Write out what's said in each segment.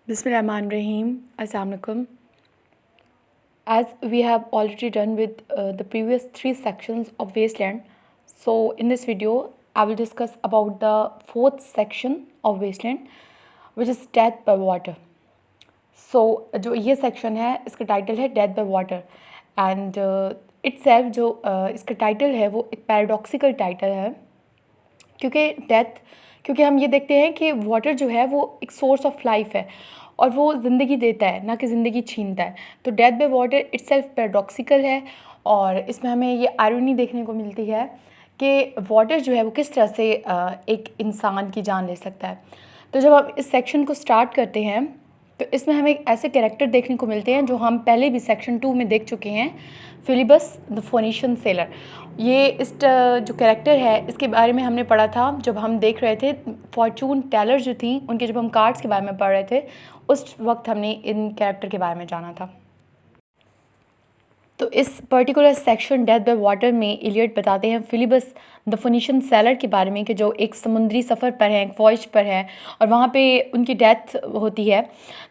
Bismillahirrahmanirrahim. Assalamualaikum. As we have already done with the previous three sections of wasteland, so in this video I will discuss about the fourth section of wasteland, which is death by water. So जो ये section है इसका title है death by water and itself जो इसका title है वो एक paradoxical title है क्योंकि हम ये देखते हैं कि वाटर जो है वो एक सोर्स ऑफ लाइफ है और वो ज़िंदगी देता है, ना कि ज़िंदगी छीनता है। तो death by water itself paradoxical है और इसमें हमें ये आयरनी देखने को मिलती है कि वाटर जो है वो किस तरह से एक इंसान की जान ले सकता है। तो जब हम इस सेक्शन को स्टार्ट करते हैं तो इसमें हमें एक ऐसे कैरेक्टर देखने को मिलते हैं जो हम पहले भी सेक्शन 2 में देख चुके हैं, फिलिबस द फोनिशियन सेलर। ये इस जो कैरेक्टर है इसके बारे में हमने पढ़ा था जब हम देख रहे थे फॉर्चून टेलर जो थी उनके, जब हम कार्ड्स के बारे में पढ़ रहे थे उस वक्त हमने इन कैरेक्टर के बारे में जाना था। तो इस particular section death by water में इलियट बताते हैं फिलिबस द फोनिशियन सेलर के बारे में कि जो एक समुद्री सफ़र पर है, एक वॉयज पर है और वहाँ पे उनकी डेथ होती है।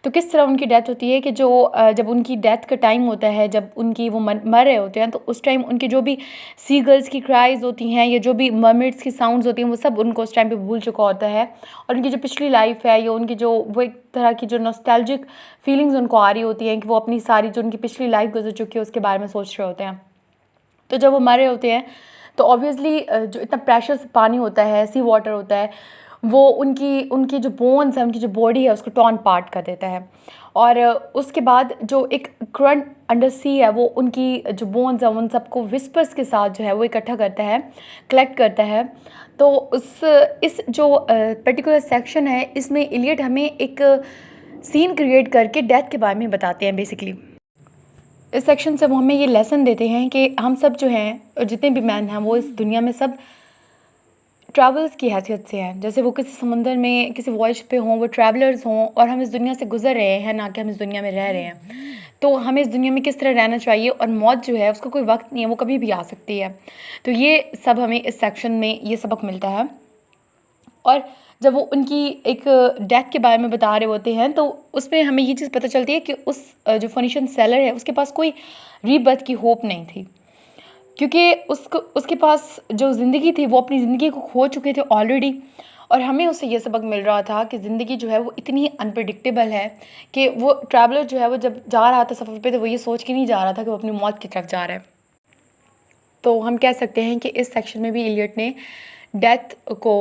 तो किस तरह उनकी डेथ होती है कि जो जब उनकी डेथ का टाइम होता है, जब उनकी वो मर रहे होते हैं, तो उस टाइम उनकी जो भी सी गर्ल्स की क्राइज होती हैं या जो भी मरमेड्स की साउंड्स होती हैं वो सब उनको उस टाइम पे भूल चुका होता है और उनकी जो पिछली लाइफ है या उनकी जो वो एक तरह की जो नॉस्टैल्जिक फीलिंग्स उनको आ रही होती हैं कि वो अपनी सारी जो उनकी पिछली लाइफ गुजर चुकी है उसके बारे में सोच रहे होते हैं। तो जब वो मर रहे होते हैं तो ऑब्वियसली जो इतना प्रेशर पानी होता है, सी वाटर होता है, वो उनकी जो बोन्स है, उनकी जो बॉडी है उसको टॉर्न पार्ट कर देता है और उसके बाद जो एक करंट अंडर सी है वो उनकी जो बोन्स है उन सबको विस्पर्स के साथ जो है वो इकट्ठा करता है, कलेक्ट करता है। तो इस जो पर्टिकुलर सेक्शन है इसमें इलियट हमें एक सीन क्रिएट करके डेथ के बारे में बताते हैं। बेसिकली इस सेक्शन से वो हमें ये लेसन देते हैं कि हम सब जो हैं और जितने भी मैन हैं वो इस दुनिया में सब ट्रैवल्स की हैसियत से हैं। जैसे वो किसी समुंदर में किसी वॉयज पे हों, वो ट्रैवलर्स हों और हम इस दुनिया से गुजर रहे हैं, ना कि हम इस दुनिया में रह रहे हैं। तो हमें इस दुनिया में किस तरह रहना चाहिए और मौत जो है उसका कोई वक्त नहीं है, वो कभी भी आ सकती है। तो ये सब हमें इस सेक्शन में ये सबक मिलता है। और जब वो उनकी एक डेथ के बारे में बता रहे होते हैं तो उसमें हमें ये चीज़ पता चलती है कि उस जो फोनिशियन सेलर है उसके पास कोई रीबर्थ की होप नहीं थी, क्योंकि उसके पास जो ज़िंदगी थी वो अपनी ज़िंदगी को खो चुके थे ऑलरेडी। और हमें उससे ये सबक मिल रहा था कि ज़िंदगी जो है वो इतनी अनप्रिडिक्टेबल है कि वो ट्रैवलर जो है वो जब जा रहा था सफ़र पे तो वो ये सोच के नहीं जा रहा था कि वो अपनी मौत की तरफ जा रहा है। तो हम कह सकते हैं कि इस सेक्शन में भी इलियट ने डेथ को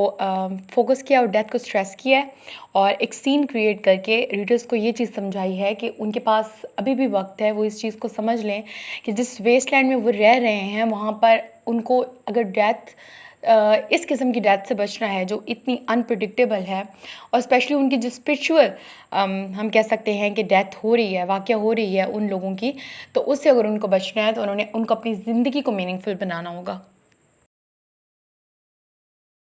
फोकस किया और डेथ को स्ट्रेस किया है और एक सीन क्रिएट करके रीडर्स को ये चीज़ समझाई है कि उनके पास अभी भी वक्त है, वो इस चीज़ को समझ लें कि जिस वेस्टलैंड में वो रह रहे हैं वहाँ पर उनको अगर डेथ इस किस्म की डेथ से बचना है जो इतनी अनप्रिडिक्टेबल है और स्पेशली उनकी जो स्पिरिचुअल हम कह सकते हैं कि डेथ हो रही है, वाक़या हो रही है उन लोगों की, तो उससे अगर उनको बचना है तो उनको अपनी ज़िंदगी को मीनिंगफुल बनाना होगा।